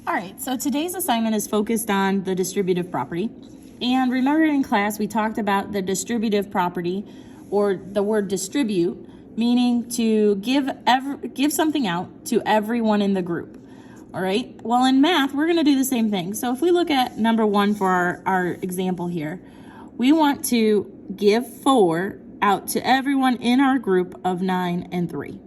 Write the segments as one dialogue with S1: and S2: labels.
S1: All right, so today's assignment is focused on the distributive property. And remember in class we talked about the distributive property, or the word distribute, meaning to give something out to everyone in the group. All right, well in math we're going to do the same thing. So if we look at number 1 for our example here, we want to give 4 out to everyone in our group of 9 and 3.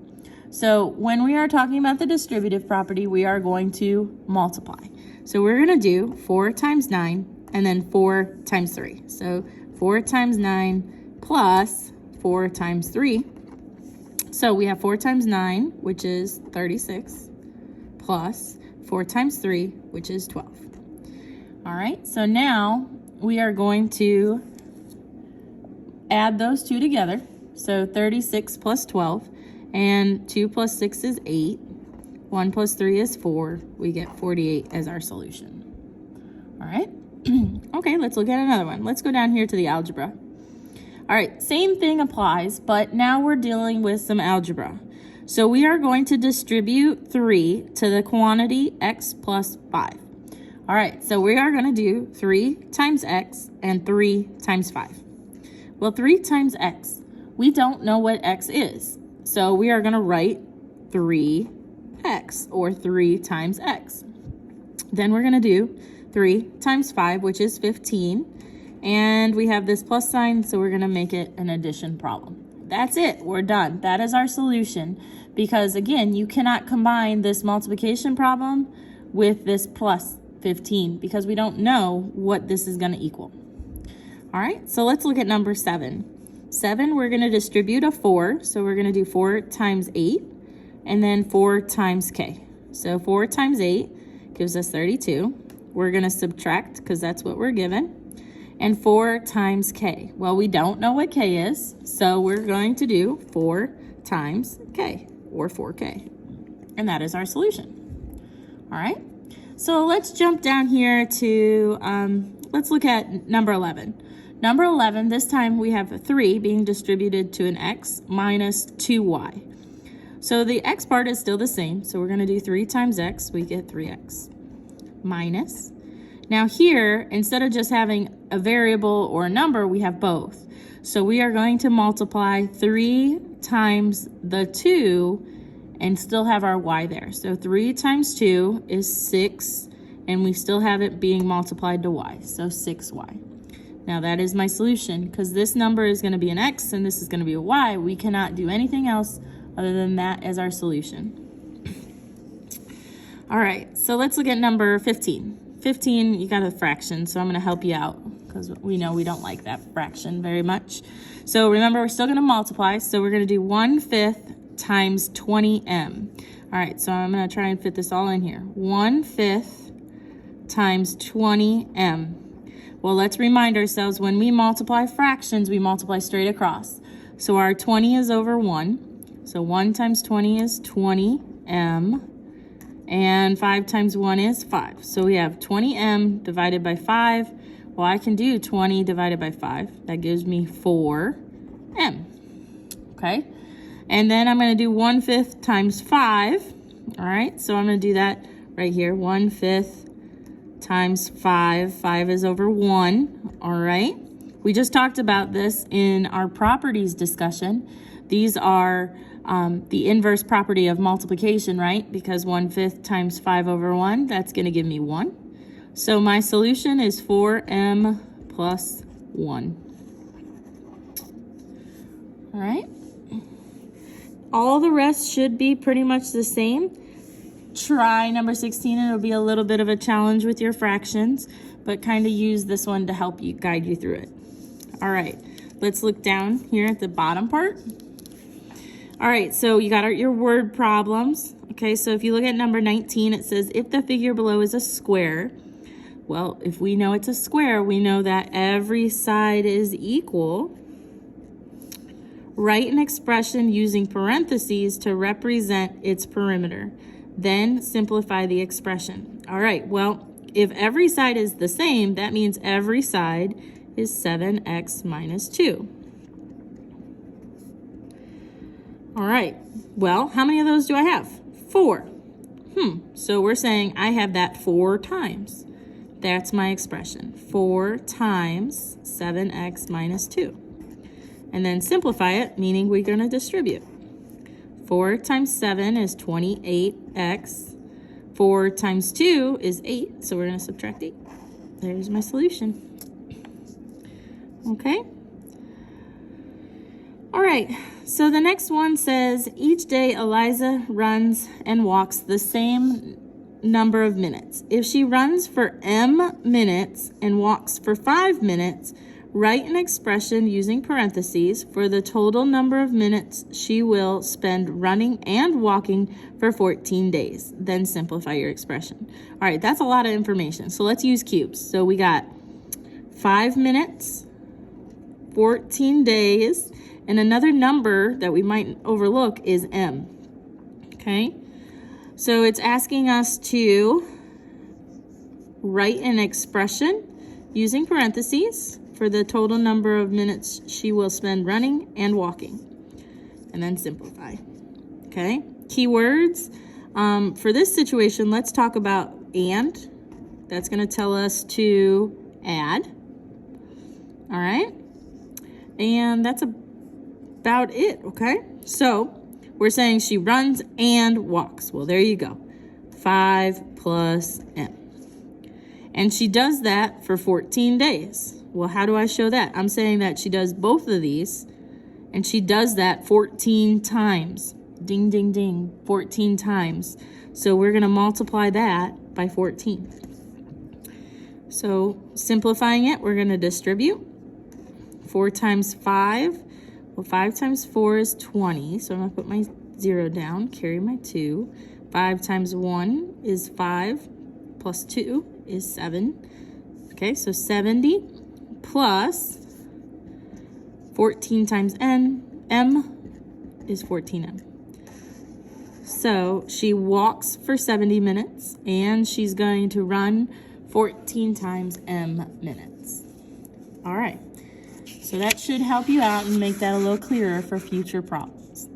S1: So when we are talking about the distributive property, we are going to multiply. So we're going to do 4 times 9 and then 4 times 3. So 4 times 9 plus 4 times 3. So we have 4 times 9, which is 36, plus 4 times 3, which is 12. All right, so now we are going to add those two together. So 36 plus 12. And 2 plus 6 is 8. 1 plus 3 is 4. We get 48 as our solution. All right. Okay, let's look at another one. Let's go down here to the algebra. All right, same thing applies, but now we're dealing with some algebra. So we are going to distribute 3 to the quantity x plus 5. All right, so we are going to do 3 times x and 3 times 5. Well, 3 times x, we don't know what x is. So we are going to write 3x, or 3 times x. Then we're going to do 3 times 5, which is 15. And we have this plus sign, so we're going to make it an addition problem. That's it. We're done. That is our solution. Because, again, you cannot combine this multiplication problem with this plus 15 because we don't know what this is going to equal. All right, so let's look at number 7. 7, we're going to distribute a 4, so we're going to do 4 times 8, and then 4 times k. So 4 times 8 gives us 32. We're going to subtract, because that's what we're given, and 4 times k. Well, we don't know what k is, so we're going to do 4 times k, or 4k, and that is our solution. All right, so let's jump down here to, let's look at number 11. Number 11, this time we have a 3 being distributed to an x minus 2y. So the x part is still the same, so we're going to do 3 times x, we get 3x. Minus. Now here, instead of just having a variable or a number, we have both. So we are going to multiply 3 times the 2 and still have our y there. So 3 times 2 is 6, and we still have it being multiplied to y, so 6y. Now that is my solution, because this number is going to be an x and this is going to be a y. We cannot do anything else other than that as our solution. All right, so let's look at number 15. 15, you got a fraction, so I'm going to help you out because we know we don't like that fraction very much. So remember, we're still going to multiply, so we're going to do 1/5 times 20m. All right, so I'm going to try and fit this all in here. 1/5 times 20m. Well, let's remind ourselves, when we multiply fractions, we multiply straight across. So our 20 is over 1. So 1 times 20 is 20m. And 5 times 1 is 5. So we have 20m divided by 5. Well, I can do 20 divided by 5. That gives me 4m. Okay? And then I'm going to do 1/5 times 5. All right? So I'm going to do that right here. 1/5 times 5. 5 is over 1. All right. We just talked about this in our properties discussion. These are the inverse property of multiplication, right? Because 1/5 times 5 over 1, that's going to give me 1. So my solution is 4m plus 1. All right. All the rest should be pretty much the same. Try number 16, and it'll be a little bit of a challenge with your fractions, but kind of use this one to help you, guide you through it. All right, let's look down here at the bottom part. All right, so you got your word problems. Okay, so if you look at number 19, it says if the figure below is a square. Well, if we know it's a square, we know that every side is equal. Write an expression using parentheses to represent its perimeter. Then simplify the expression. All right, well, if every side is the same, that means every side is 7x minus 2. All right, well, how many of those do I have? 4. So we're saying I have that 4 times. That's my expression. 4 times 7x minus 2. And then simplify it, meaning we're going to distribute. 4 times 7 is 28x. 4 times 2 is 8, so we're going to subtract 8. There's my solution. Okay? All right, so the next one says, each day Eliza runs and walks the same number of minutes. If she runs for m minutes and walks for 5 minutes, write an expression using parentheses for the total number of minutes she will spend running and walking for 14 days. Then simplify your expression. All right, that's a lot of information. So let's use cubes. So we got 5 minutes, 14 days, and another number that we might overlook is m. Okay? So it's asking us to write an expression using parentheses for the total number of minutes she will spend running and walking. And then simplify. Okay? Keywords. For this situation, let's talk about and. That's going to tell us to add. All right? And that's about it, okay? So we're saying she runs and walks. Well, there you go. 5 plus m. And she does that for 14 days. Well, how do I show that? I'm saying that she does both of these, and she does that 14 times. Ding, ding, ding, 14 times. So we're going to multiply that by 14. So simplifying it, we're going to distribute. 4 times 5. Well, 5 times 4 is 20. So I'm going to put my 0 down, carry my 2. 5 times 1 is 5, plus 2 is 7. Okay, so 70 plus 14 times m is 14m. So she walks for 70 minutes, and she's going to run 14 times m minutes. All right. So that should help you out and make that a little clearer for future problems.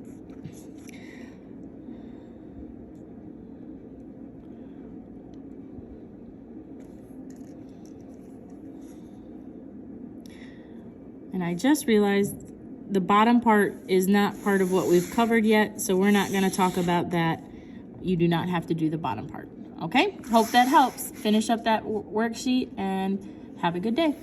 S1: And I just realized the bottom part is not part of what we've covered yet, so we're not going to talk about that. You do not have to do the bottom part. Okay? Hope that helps. Finish up that worksheet and have a good day.